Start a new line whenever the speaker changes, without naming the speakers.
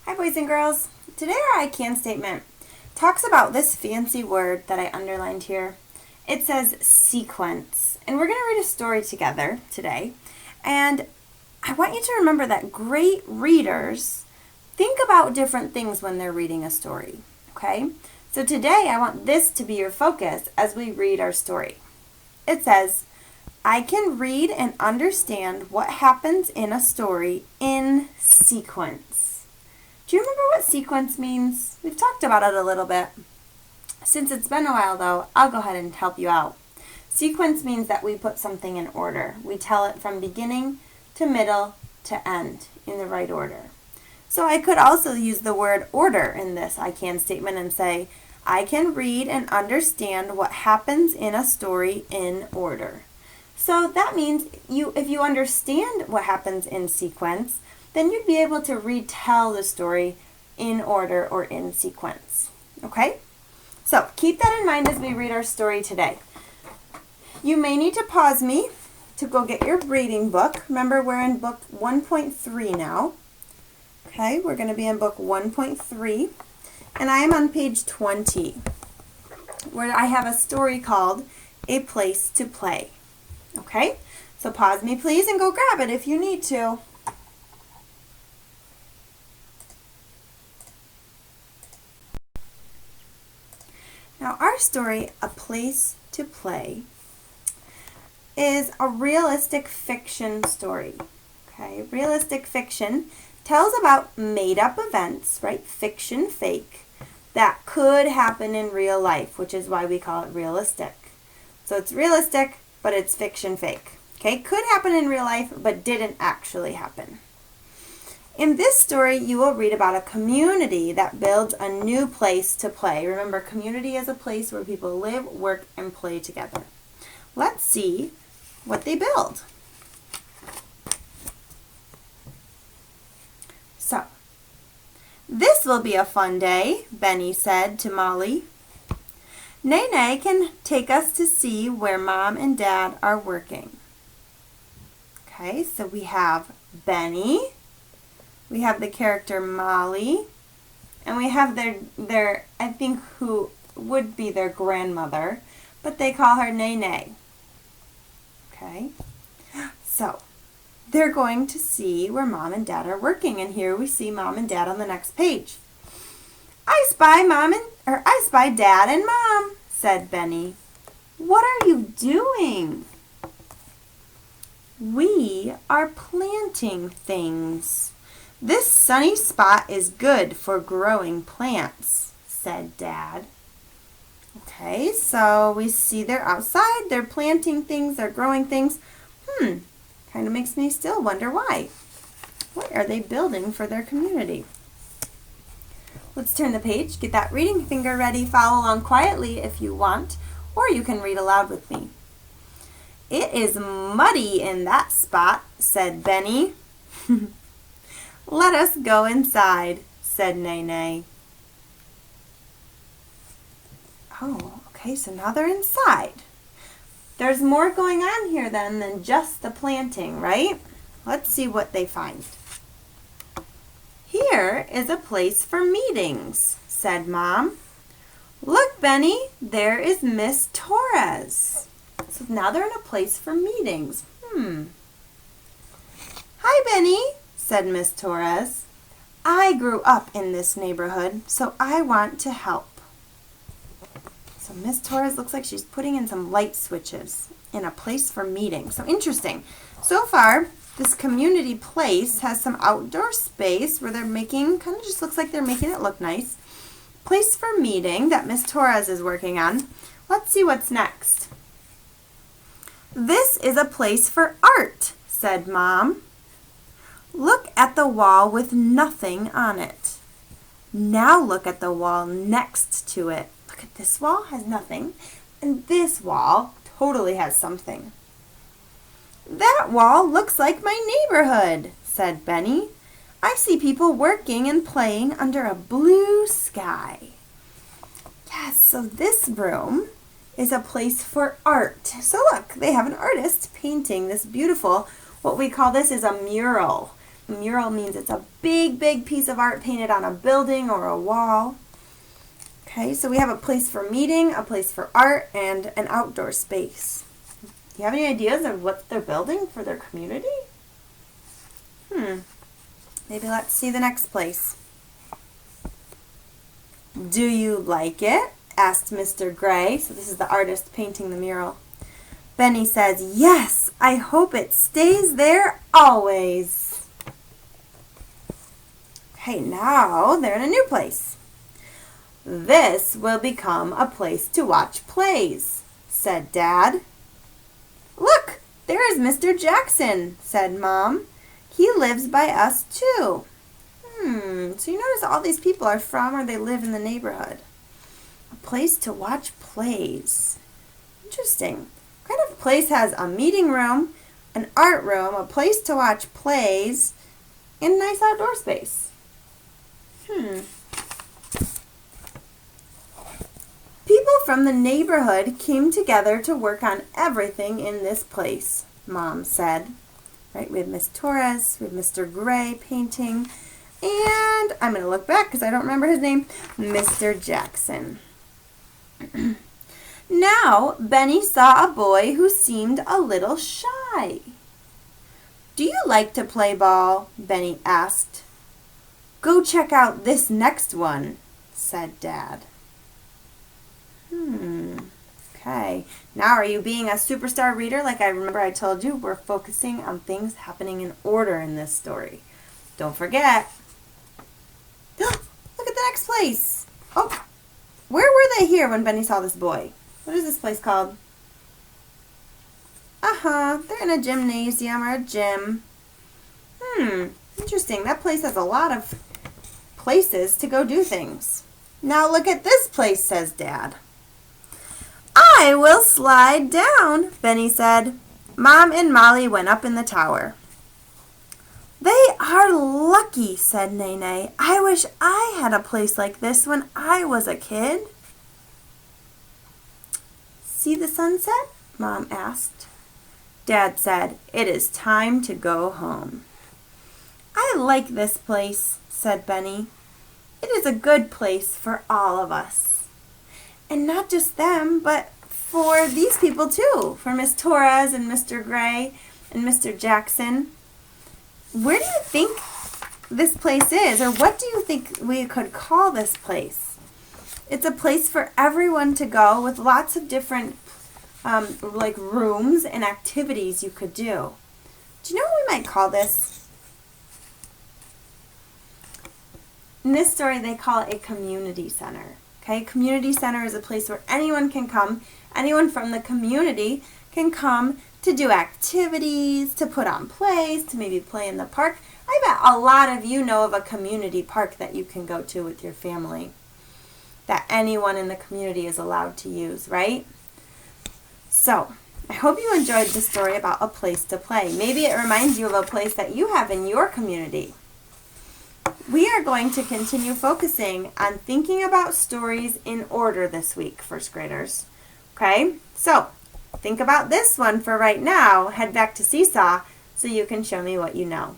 Hi boys and girls. Today our I can statement talks about this fancy word that I underlined here. It says sequence. And we're going to read a story together today. And I want you to remember that great readers think about different things when they're reading a story. Okay? So today I want this to be your focus as we read our story. It says, I can read and understand what happens in a story in sequence. Do you remember what sequence means? We've talked about it a little bit. Since it's been a while though, I'll go ahead and help you out. Sequence means that we put something in order. We tell it from beginning to middle to end in the right order. So I could also use the word order in this I can statement and say, I can read and understand what happens in a story in order. So that means if you understand what happens in sequence, then you'd be able to retell the story in order or in sequence. Okay? So keep that in mind as we read our story today. You may need to pause me to go get your reading book. Remember, we're in book 1.3 now. Okay, we're going to be in book 1.3. And I am on page 20, where I have a story called A Place to Play. Okay? So pause me, please, and go grab it if you need to. Now, our story, A Place to Play, is a realistic fiction story. Okay? Realistic fiction tells about made-up events, right? Fiction, fake, that could happen in real life, which is why we call it realistic. So it's realistic, but it's fiction, fake. Okay? Could happen in real life, but didn't actually happen. In this story, you will read about a community that builds a new place to play. Remember, community is a place where people live, work, and play together. Let's see what they build. So, this will be a fun day, Benny said to Molly. Nene can take us to see where Mom and Dad are working. Okay, so we have Benny. We have the character Molly, and we have their I think who would be their grandmother, but they call her Nene. Okay, so they're going to see where Mom and Dad are working, and here we see Mom and Dad on the next page. I spy Dad and Mom, said Benny. What are you doing? We are planting things. This sunny spot is good for growing plants, said Dad. Okay, so we see they're outside, they're planting things, they're growing things. Kind of makes me still wonder why. What are they building for their community? Let's turn the page, get that reading finger ready, follow along quietly if you want, or you can read aloud with me. It is muddy in that spot, said Benny. Let us go inside, said Nene. Oh, okay, so now they're inside. There's more going on here then than just the planting, right? Let's see what they find. Here is a place for meetings, said Mom. Look, Benny, there is Miss Torres. So now they're in a place for meetings. Hi, Benny, said Miss Torres. I grew up in this neighborhood, so I want to help. So Miss Torres looks like she's putting in some light switches in a place for meeting. So interesting. So far, this community place has some outdoor space where they're making, kind of just looks like they're making it look nice. Place for meeting that Miss Torres is working on. Let's see what's next. This is a place for art, said Mom. Look at the wall with nothing on it. Now look at the wall next to it. Look at this wall, has nothing, and this wall totally has something. That wall looks like my neighborhood, said Benny. I see people working and playing under a blue sky. Yes, so this room is a place for art. So look, they have an artist painting this beautiful, what we call this is a mural. mural means it's a big, big piece of art painted on a building or a wall. Okay, so we have a place for meeting, a place for art, and an outdoor space. Do you have any ideas of what they're building for their community? Maybe let's see the next place. Do you like it? Asked Mr. Gray. So this is the artist painting the mural. Benny says, yes, I hope it stays there always. Okay, now they're in a new place. This will become a place to watch plays, said Dad. Look, there is Mr. Jackson, said Mom. He lives by us too. So you notice all these people are from or they live in the neighborhood. A place to watch plays. Interesting. What kind of place has a meeting room, an art room, a place to watch plays, and a nice outdoor space? People from the neighborhood came together to work on everything in this place, Mom said. Right, we have Miss Torres, we have Mr. Gray painting, and I'm going to look back because I don't remember his name, Mr. Jackson. Now, Benny saw a boy who seemed a little shy. Do you like to play ball? Benny asked. Go check out this next one, said Dad. Okay. Now, are you being a superstar reader? Like I remember I told you, we're focusing on things happening in order in this story. Don't forget. Look at the next place. Oh, where were they here when Benny saw this boy? What is this place called? They're in a gymnasium or a gym. Interesting. That place has a lot of places to go do things. Now look at this place, says Dad. I will slide down, Benny said. Mom and Molly went up in the tower. They are lucky, said Nene. I wish I had a place like this when I was a kid. See the sunset? Mom asked. Dad said, it is time to go home. I like this place, said Benny. It is a good place for all of us. And not just them, but for these people too, for Miss Torres and Mr. Gray and Mr. Jackson. Where do you think this place is, or what do you think we could call this place? It's a place for everyone to go with lots of different like rooms and activities you could do. Do you know what we might call this? In this story, they call it a community center. Okay, community center is a place where anyone can come. Anyone from the community can come to do activities, to put on plays, to maybe play in the park. I bet a lot of you know of a community park that you can go to with your family, that anyone in the community is allowed to use, right? So, I hope you enjoyed the story about a place to play. Maybe it reminds you of a place that you have in your community. We are going to continue focusing on thinking about stories in order this week, first graders. Okay, so think about this one for right now. Head back to Seesaw so you can show me what you know.